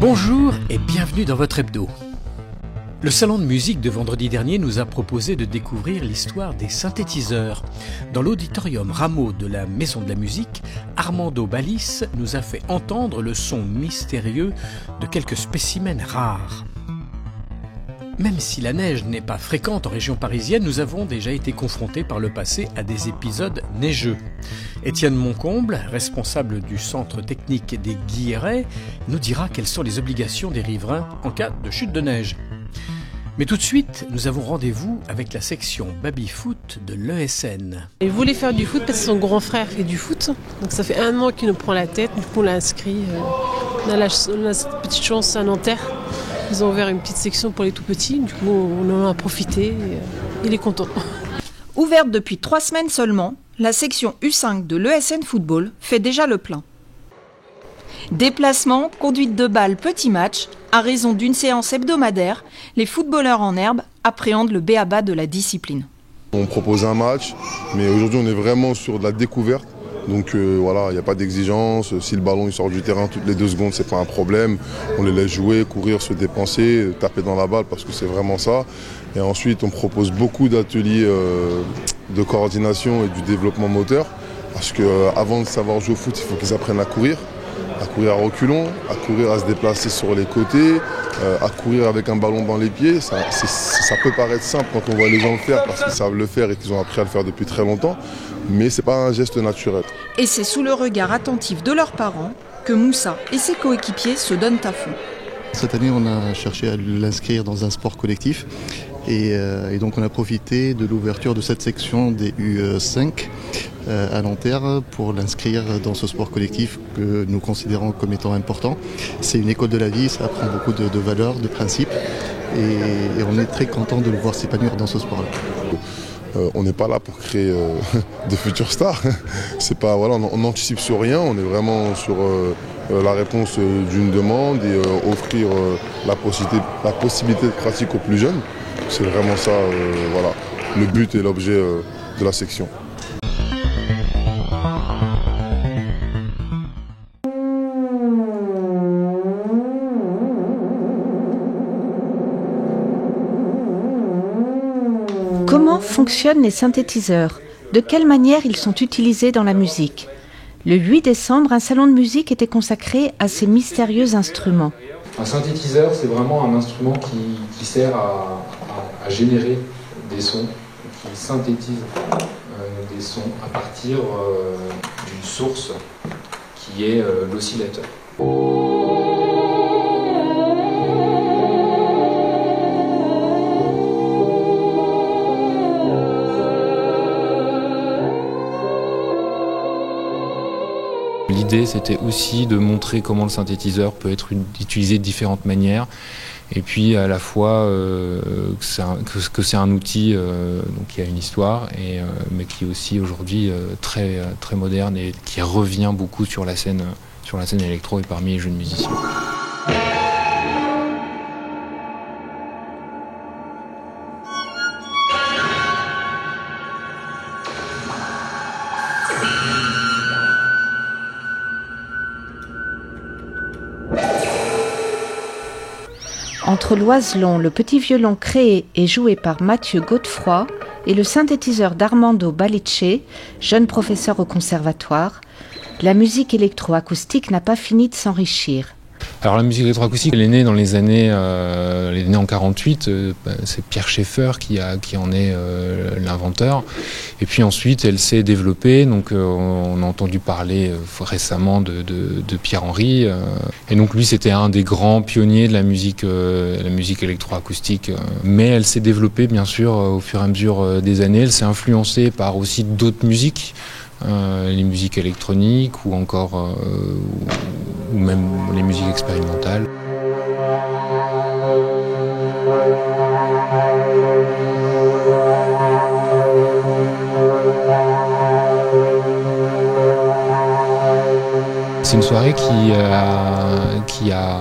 Bonjour et bienvenue dans votre hebdo. Le salon de musique de vendredi dernier nous a proposé de découvrir l'histoire des synthétiseurs. Dans l'auditorium Rameau de la Maison de la Musique, Armando Ballis nous a fait entendre le son mystérieux de quelques spécimens rares. Même si la neige n'est pas fréquente en région parisienne, nous avons déjà été confrontés par le passé à des épisodes neigeux. Étienne Moncomble, responsable du centre technique des Guillerets, nous dira quelles sont les obligations des riverains en cas de chute de neige. Mais tout de suite, nous avons rendez-vous avec la section baby-foot de l'ESN. Il voulait faire du foot parce que son grand frère fait du foot. Donc ça fait 1 an qu'il nous prend la tête, du coup on l'a inscrit. On a cette petite chance à Nanterre. Ils ont ouvert une petite section pour les tout petits, du coup on en a profité et il est content. Ouverte depuis 3 semaines seulement, la section U5 de l'ESN Football fait déjà le plein. Déplacement, conduite de balle, petit match, à raison d'une séance hebdomadaire, les footballeurs en herbe appréhendent le b.a.-ba de la discipline. On propose un match, mais aujourd'hui on est vraiment sur de la découverte. Donc voilà, il n'y a pas d'exigence. Si le ballon il sort du terrain toutes les 2 secondes, c'est pas un problème. On les laisse jouer, courir, se dépenser, taper dans la balle parce que c'est vraiment ça. Et ensuite, on propose beaucoup d'ateliers de coordination et du développement moteur. Parce qu'avant de savoir jouer au foot, il faut qu'ils apprennent à courir à reculons, à courir à se déplacer sur les côtés, à courir avec un ballon dans les pieds. Ça peut paraître simple quand on voit les gens le faire parce qu'ils savent le faire et qu'ils ont appris à le faire depuis très longtemps, mais c'est pas un geste naturel. Et c'est sous le regard attentif de leurs parents que Moussa et ses coéquipiers se donnent à fond. Cette année, on a cherché à l'inscrire dans un sport collectif et donc on a profité de l'ouverture de cette section des U5 à Nanterre pour l'inscrire dans ce sport collectif que nous considérons comme étant important. C'est une école de la vie, ça apprend beaucoup de valeurs, de principes et on est très content de le voir s'épanouir dans ce sport-là. On n'est pas là pour créer de futures stars. C'est pas, voilà, on n'anticipe sur rien, on est vraiment sur la réponse d'une demande et offrir la possibilité de pratique aux plus jeunes. C'est vraiment ça, voilà, le but et l'objet de la section. Comment fonctionnent les synthétiseurs ? De quelle manière ils sont utilisés dans la musique ? Le 8 décembre, un salon de musique était consacré à ces mystérieux instruments. Un synthétiseur, c'est vraiment un instrument qui sert à générer des sons, qui synthétise des sons à partir d'une source qui est l'oscillateur. L'idée, c'était aussi de montrer comment le synthétiseur peut être utilisé de différentes manières et puis à la fois que c'est un outil donc qui a une histoire, mais qui est aussi aujourd'hui très, très moderne et qui revient beaucoup sur la scène électro et parmi les jeunes musiciens. Entre l'oiselon, le petit violon créé et joué par Mathieu Godefroy et le synthétiseur d'Armando Ballicce, jeune professeur au conservatoire, la musique électroacoustique n'a pas fini de s'enrichir. Alors la musique électroacoustique, elle est née dans les années, elle est née en 48, c'est Pierre Schaeffer qui en est l'inventeur. Et puis ensuite, elle s'est développée, donc on a entendu parler récemment de Pierre Henry. Et donc lui, c'était un des grands pionniers de la musique électroacoustique. Mais elle s'est développée, bien sûr, au fur et à mesure des années. Elle s'est influencée par aussi d'autres musiques. Les musiques électroniques ou encore ou même les musiques expérimentales. C'est une soirée qui a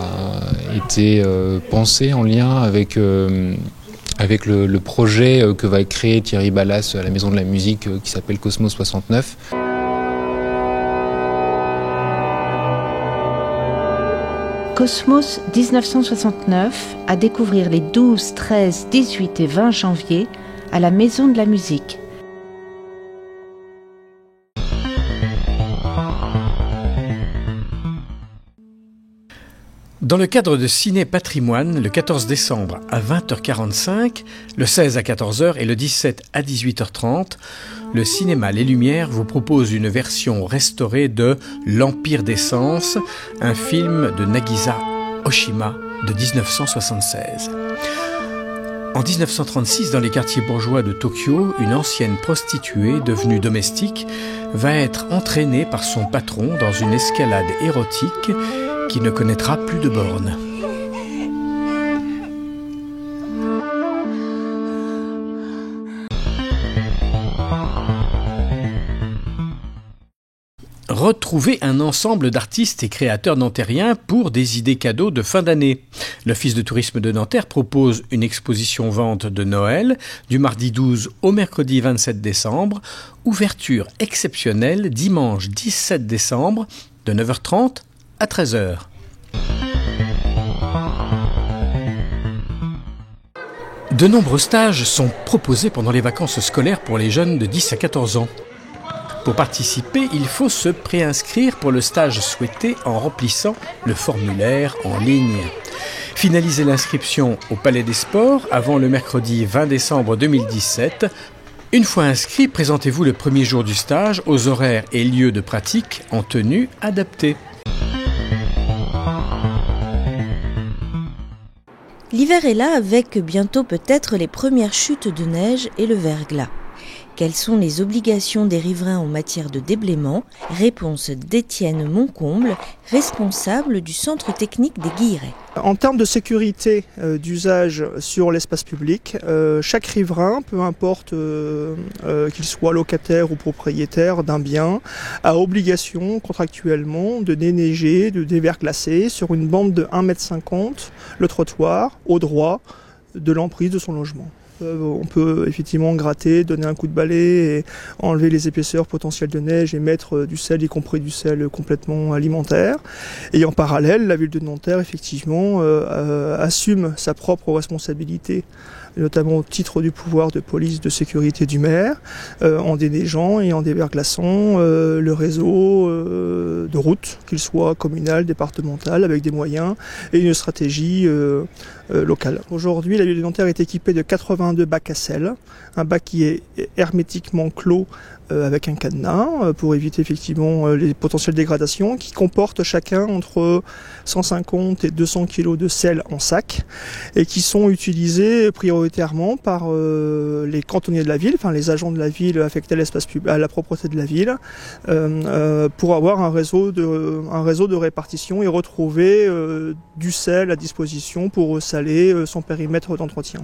été pensée en lien avec le projet que va créer Thierry Ballas à la Maison de la Musique qui s'appelle Cosmos 69. Cosmos 1969 à découvrir les 12, 13, 18 et 20 janvier à la Maison de la Musique. Dans le cadre de Ciné Patrimoine, le 14 décembre à 20h45, le 16 à 14h et le 17 à 18h30, le cinéma Les Lumières vous propose une version restaurée de L'Empire des Sens, un film de Nagisa Oshima de 1976. En 1936, dans les quartiers bourgeois de Tokyo, une ancienne prostituée devenue domestique va être entraînée par son patron dans une escalade érotique qui ne connaîtra plus de bornes. Retrouvez un ensemble d'artistes et créateurs nantériens pour des idées cadeaux de fin d'année. L'Office de tourisme de Nanterre propose une exposition-vente de Noël du mardi 12 au mercredi 27 décembre. Ouverture exceptionnelle dimanche 17 décembre de 9h30 à 13h. De nombreux stages sont proposés pendant les vacances scolaires pour les jeunes de 10 à 14 ans. Pour participer, il faut se préinscrire pour le stage souhaité en remplissant le formulaire en ligne. Finalisez l'inscription au Palais des Sports avant le mercredi 20 décembre 2017. Une fois inscrit, présentez-vous le premier jour du stage aux horaires et lieux de pratique en tenue adaptée. L'hiver est là avec bientôt peut-être les premières chutes de neige et le verglas. Quelles sont les obligations des riverains en matière de déblaiement? Réponse d'Étienne Moncomble, responsable du centre technique des Guillerets. En termes de sécurité d'usage sur l'espace public, chaque riverain, peu importe qu'il soit locataire ou propriétaire d'un bien, a obligation contractuellement de déneiger, de déverglacer sur une bande de 1,50 m le trottoir au droit de l'emprise de son logement. On peut effectivement gratter, donner un coup de balai et enlever les épaisseurs potentielles de neige et mettre du sel, y compris du sel complètement alimentaire. Et en parallèle, la ville de Nanterre, effectivement, assume sa propre responsabilité, notamment au titre du pouvoir de police de sécurité du maire, en déneigeant et en déverglaçant le réseau de routes, qu'il soit communal, départemental, avec des moyens et une stratégie locale. Aujourd'hui, la ville de Nanterre est équipée de 82 bacs à sel, un bac qui est hermétiquement clos avec un cadenas pour éviter effectivement les potentielles dégradations, qui comportent chacun entre 150 et 200 kg de sel en sac et qui sont utilisés prioritairement par les cantonniers de la ville, enfin les agents de la ville affectés à l'espace public, à la propreté de la ville, pour avoir un réseau de répartition et retrouver du sel à disposition pour saler son périmètre d'entretien.